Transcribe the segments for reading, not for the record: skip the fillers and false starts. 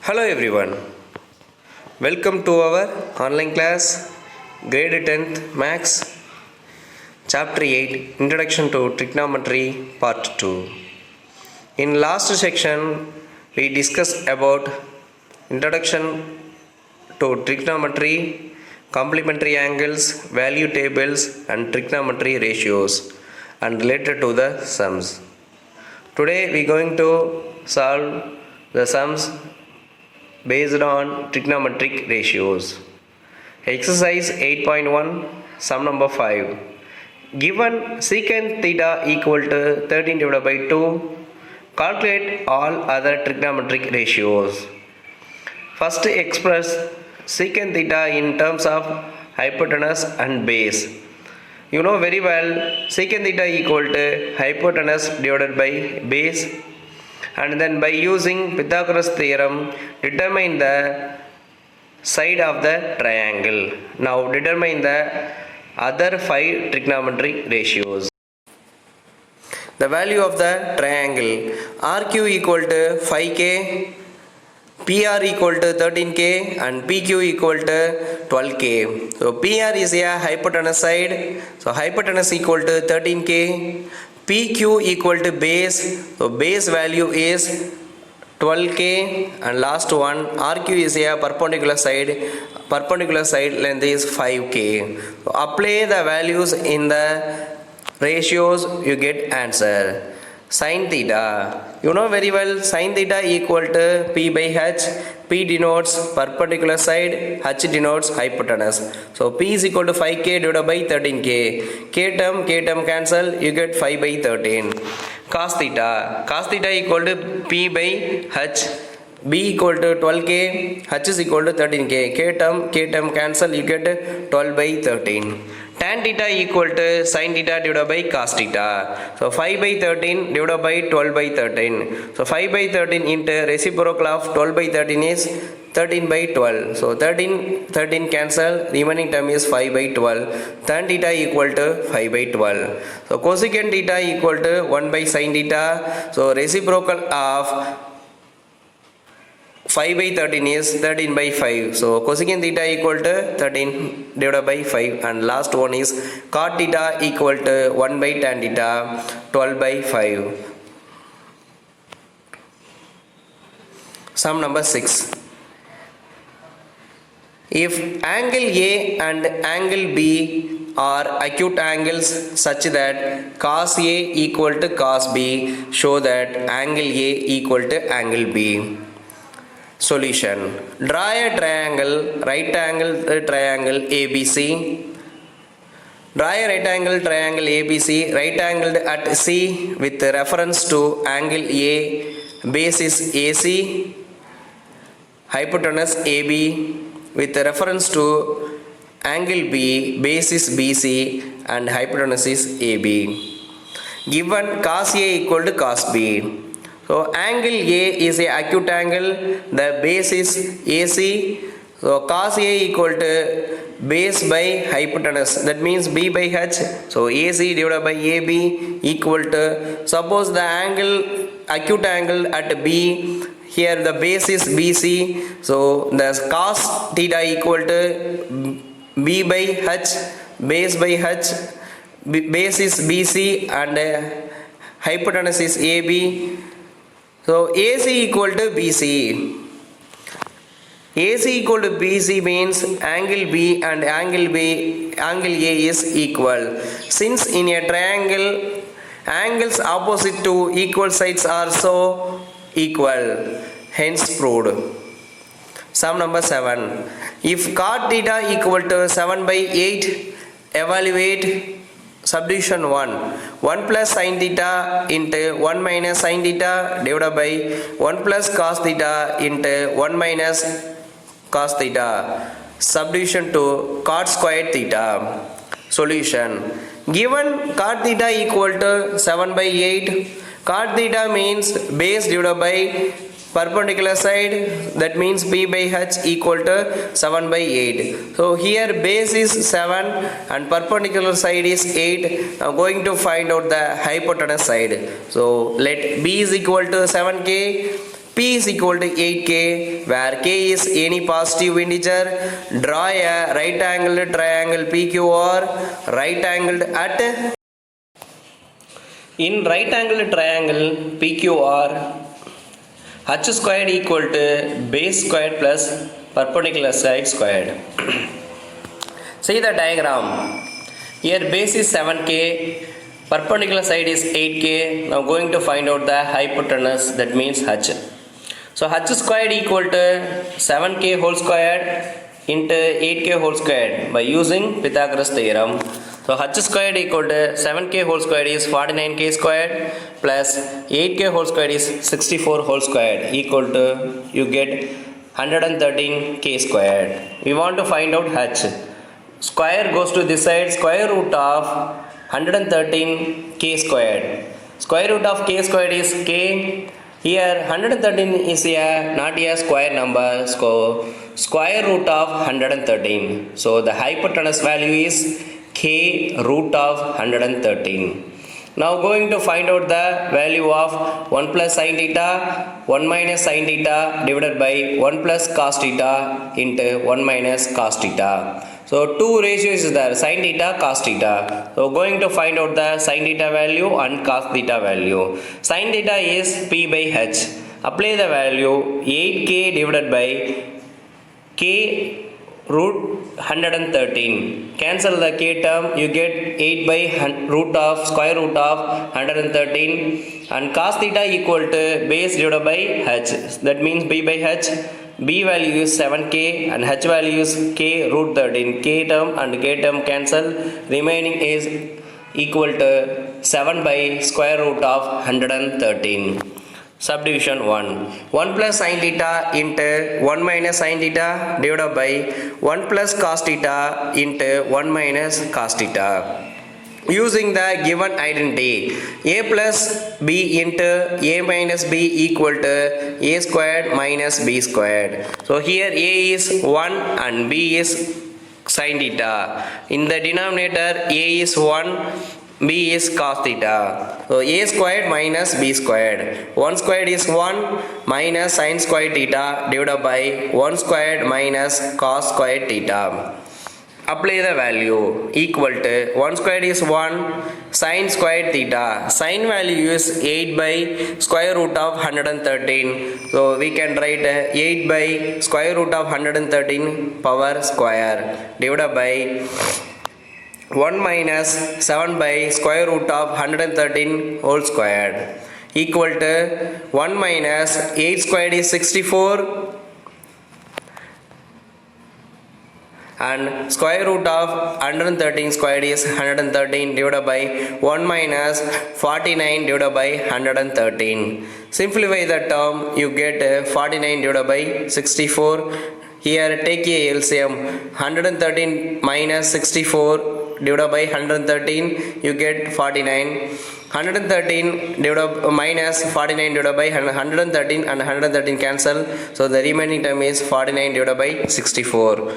Hello everyone, welcome to our online class grade 10th Max chapter 8 Introduction to Trigonometry part 2. In last section we discussed about introduction to trigonometry, complementary angles, value tables and trigonometry ratios and related to the sums. Today we are going to solve the sums based on trigonometric ratios. Exercise 8.1, sum number 5. Given secant theta equal to 13 divided by 2, calculate all other trigonometric ratios. First express secant theta in terms of hypotenuse and base. You know very well secant theta equal to hypotenuse divided by base, and then by using Pythagoras theorem determine the side of the triangle. Now determine the other 5 trigonometric ratios. The value of the triangle RQ equal to 5k, PR equal to 13k and PQ equal to 12k. So PR is a hypotenuse side, so hypotenuse equal to 13k. PQ equal to base, so base value is 12k, and last one RQ is a perpendicular side length is 5k. So apply the values in the ratios, you get answer. Sin theta, you know very well sin theta equal to P by H. P denotes perpendicular side, H denotes hypotenuse. So P is equal to 5k divided by 13k. K term cancel, you get 5 by 13. Cos theta equal to P by H. B equal to 12k, H is equal to 13k. K term cancel, you get 12 by 13. Tan theta equal to sin theta divided by cos theta. So 5 by 13 divided by 12 by 13. So 5 by 13 into reciprocal of 12 by 13 is 13 by 12. So 13 cancel, remaining term is 5 by 12. Tan theta equal to 5 by 12. So cosecant theta equal to 1 by sin theta. So reciprocal of 5 by 13 is 13 by 5. So cosecant theta equal to 13 divided by 5, and last one is cot theta equal to 1 by tan theta, 12 by 5. Sum number 6. If angle A and angle B are acute angles such that cos A equal to cos B, show that angle A equal to angle B. Solution. Draw a triangle, right angle triangle ABC. Draw a right angle triangle ABC, right angled at C with reference to angle A, base is AC, hypotenuse AB with reference to angle B, base is BC and hypotenuse is AB. Given cos A equal to cos B. So angle A is a acute angle, the base is AC, so cos A equal to base by hypotenuse, that means B by H, so AC divided by AB equal to, suppose the angle, acute angle at B, here the base is BC, so the cos theta equal to B by H, base by H, base is BC and hypotenuse is AB. So AC equal to BC. AC equal to BC means angle B and angle A is equal. Since in a triangle, angles opposite to equal sides are so equal. Hence proved. Sum number 7. If cot theta equal to 7 by 8, evaluate subdivision 1 plus sin theta into 1 minus sin theta divided by 1 plus cos theta into 1 minus cos theta. Subdivision 2 cot squared theta. Solution. Given cot theta equal to 7 by 8, cot theta means base divided by perpendicular side, that means B by H equal to 7 by 8. So here base is 7 and perpendicular side is 8. Now going to find out the hypotenuse side. So let B is equal to 7k, P is equal to 8k, where k is any positive integer. Draw a right angled triangle PQR, right angled at. In right angled triangle PQR, h squared equal to base squared plus perpendicular side squared. See the diagram. Here base is 7k, perpendicular side is 8k. Now going to find out the hypotenuse, that means h. So h squared equal to 7k whole squared into 8k whole squared by using Pythagoras theorem. So h squared equal to 7k whole squared is 49k squared plus 8k whole squared is 64 whole squared equal to, you get 113k squared. We want to find out h. Square goes to this side, square root of 113k squared. Square root of k squared is k. Here 113 is not a square number, so square root of 113. So the hypotenuse value is k root of 113. Now going to find out the value of 1 plus sin theta, 1 minus sin theta divided by 1 plus cos theta into 1 minus cos theta. So two ratios is there, sin theta, cos theta. So going to find out the sin theta value and cos theta value. Sin theta is P by H. Apply the value 8k divided by k root 113. Cancel the k term, you get 8 by root of square root of 113, and cos theta equal to base divided by h. That means b by h. B value is 7k and h value is k root 13. K term and k term cancel. Remaining is equal to 7 by square root of 113. Subdivision 1. 1 plus sin theta into 1 minus sin theta divided by 1 plus cos theta into 1 minus cos theta. Using the given identity, a plus b into a minus b equal to a squared minus b squared. So here a is 1 and b is sin theta. In the denominator, a is 1, b is cos theta. So a squared minus b squared. 1 squared is 1 minus sin squared theta divided by 1 squared minus cos squared theta. Apply the value equal to 1 squared is 1 sin squared theta. Sin value is 8 by square root of 113. So we can write 8 by square root of 113 power square divided by 1 minus 7 by square root of 113 whole squared equal to 1 minus 8 squared is 64 and square root of 113 squared is 113 divided by 1 minus 49 divided by 113. Simplify the term, you get 49 divided by 64. Here take a LCM, 113 minus 64 divided by 113, you get 49. 113 divided minus 49 divided by 113 and 113 cancel. So the remaining term is 49 divided by 64.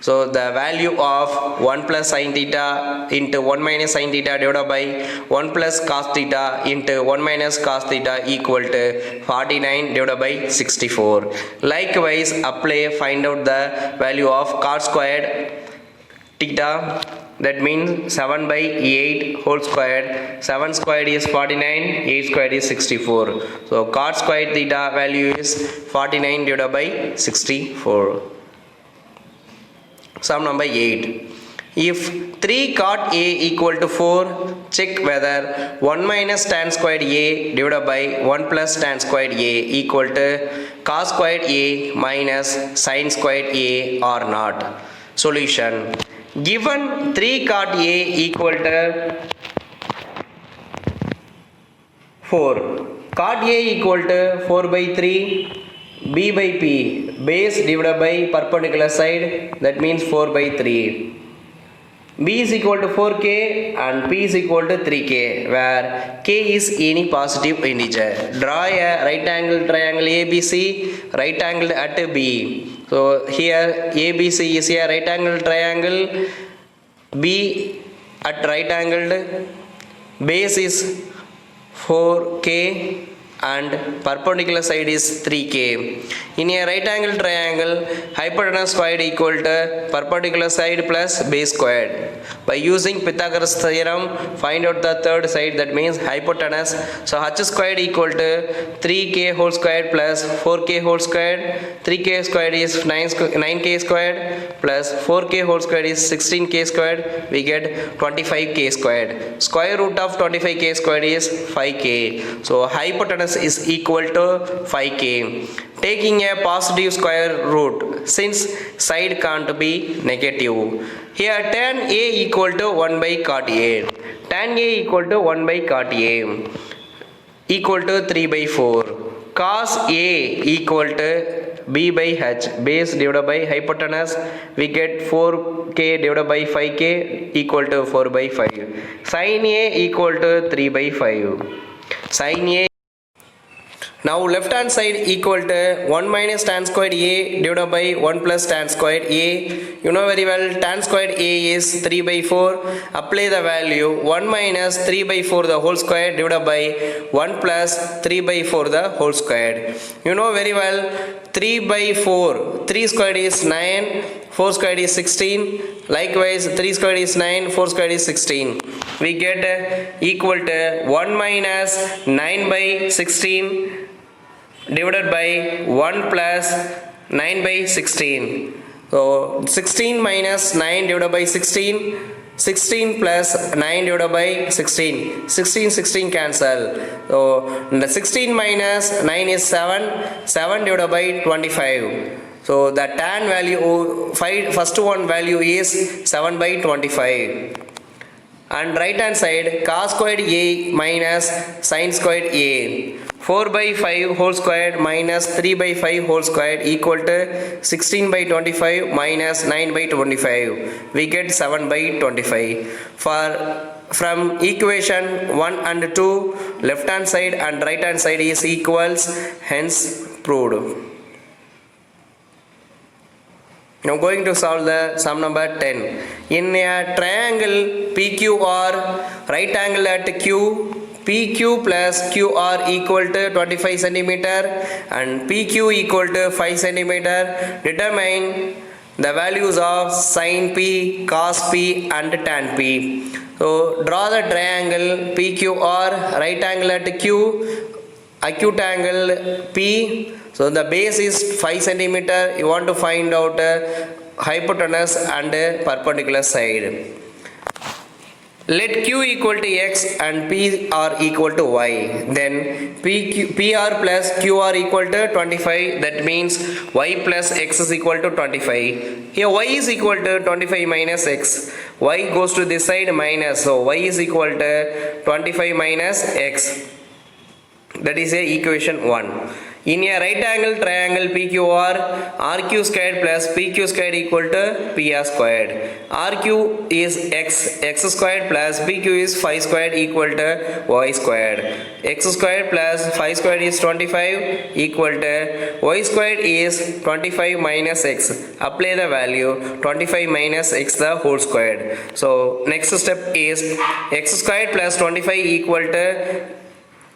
So the value of 1 plus sin theta into 1 minus sin theta divided by 1 plus cos theta into 1 minus cos theta equal to 49 divided by 64. Likewise, apply, find out the value of cos squared theta, that means 7 by 8 whole squared. 7 squared is 49, 8 squared is 64. So cos squared theta value is 49 divided by 64. Sum number 8. If 3 cot A equal to 4, check whether 1 minus tan squared A divided by 1 plus tan squared A equal to cos squared A minus sin squared A or not. Solution. Given 3 cot A equal to 4. Cot A equal to 4 by 3. B by P, base divided by perpendicular side, that means 4 by 3. B is equal to 4k and P is equal to 3k, where k is any positive integer. Draw a right angle triangle ABC, right angled at B. So here ABC is a right angle triangle, B at right angled, base is 4k and perpendicular side is 3k. In a right angle triangle, hypotenuse squared equal to perpendicular side plus base squared. By using Pythagoras theorem, find out the third side, that means hypotenuse. So h squared equal to 3k whole squared plus 4k whole squared. 3k squared is 9k squared plus 4k whole squared is 16k squared. We get 25k squared. Square root of 25k squared is 5k. So hypotenuse is equal to 5k. Taking a positive square root, since side can't be negative. Here tan A equal to 1 by cot A. Tan A equal to 1 by cot A equal to 3 by 4. Cos A equal to B by H, base divided by hypotenuse. We get 4k divided by 5k equal to 4 by 5. Sin A equal to 3 by 5. Sin A. Now left hand side equal to 1 minus tan squared A divided by 1 plus tan squared A. You know very well tan squared A is 3 by 4. Apply the value 1 minus 3 by 4 the whole square divided by 1 plus 3 by 4 the whole square. You know very well 3 by 4. 3 squared is 9. 4 squared is 16. Likewise 3 squared is 9. 4 squared is 16. We get equal to 1 minus 9 by 16 divided by 1 plus 9 by 16. So 16 minus 9 divided by 16. 16 plus 9 divided by 16. 16 cancel. So the 16 minus 9 is 7. 7 divided by 25. So the tan value, first one value is 7 by 25. And right hand side cos squared A minus sin squared A. 4 by 5 whole squared minus 3 by 5 whole squared equal to 16 by 25 minus 9 by 25. We get 7 by 25. From equation 1 and 2, left hand side and right hand side is equals, hence proved. Now going to solve the sum number 10. In a triangle PQR, right angle at Q, PQ plus QR equal to 25 cm and PQ equal to 5 cm. Determine the values of sin P, cos P and tan P. So draw the triangle PQR, right angle at Q, acute angle P. So the base is 5 cm. You want to find out hypotenuse and perpendicular side. Let Q equal to X and PR equal to Y. Then PR plus QR equal to 25. That means Y plus X is equal to 25. Here Y is equal to 25 minus X. Y goes to this side minus. So Y is equal to 25 minus X. That is a equation 1. In a right angle triangle PQR, RQ squared plus PQ squared equal to PR squared. RQ is X squared plus PQ is 5 squared equal to Y squared. X squared plus 5 squared is 25 equal to Y squared is 25 minus X. Apply the value 25 minus X the whole squared. So next step is X squared plus 25 equal to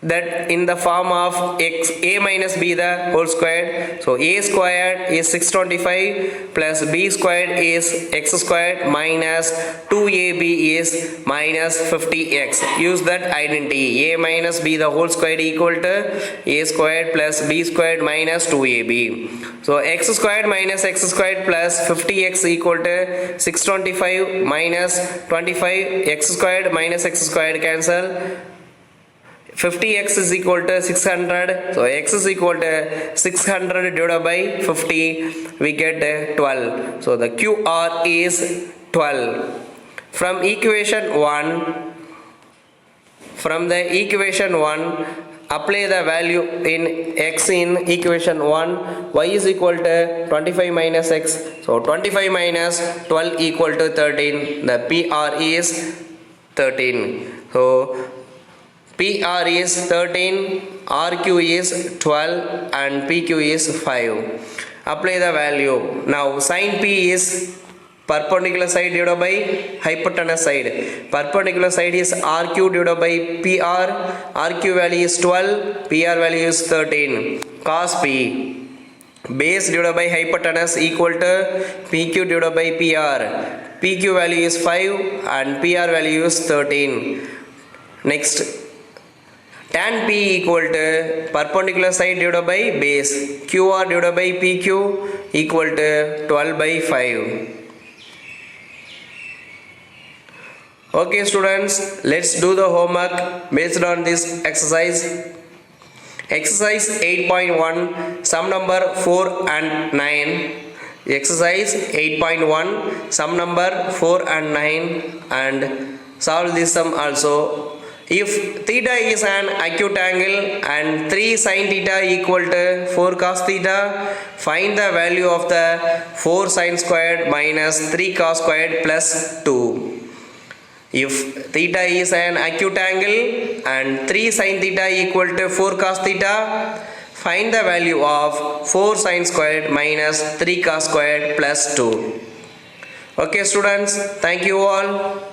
that in the form of x a minus b the whole squared. So a squared is 625 plus b squared is x squared minus 2ab is minus 50x. Use that identity, a minus b the whole squared equal to a squared plus b squared minus 2ab. So x squared minus x squared plus 50x equal to 625 minus 25. X squared minus x squared cancel. 50x is equal to 600. So x is equal to 600 divided by 50. We get 12. So the QR is 12. From equation 1, apply the value in x in equation 1. Y is equal to 25 minus x. So 25 minus 12 equal to 13. The PR is 13. So PR is 13, RQ is 12 and PQ is 5. Apply the value. Now sin P is perpendicular side divided by hypotenuse side. Perpendicular side is RQ divided by PR. RQ value is 12, PR value is 13. Cos P. Base divided by hypotenuse equal to PQ divided by PR. PQ value is 5 and PR value is 13. Next, tan P equal to perpendicular side divided by base. QR divided by PQ equal to 12 by 5. Okay students, let's do the homework based on this exercise. Exercise 8.1, sum number 4 and 9. Exercise 8.1, sum number 4 and 9, and solve this sum also. If theta is an acute angle and 3 sin theta equal to 4 cos theta, find the value of the 4 sin squared minus 3 cos squared plus 2. If theta is an acute angle and 3 sin theta equal to 4 cos theta, find the value of 4 sin squared minus 3 cos squared plus 2. Okay students, thank you all.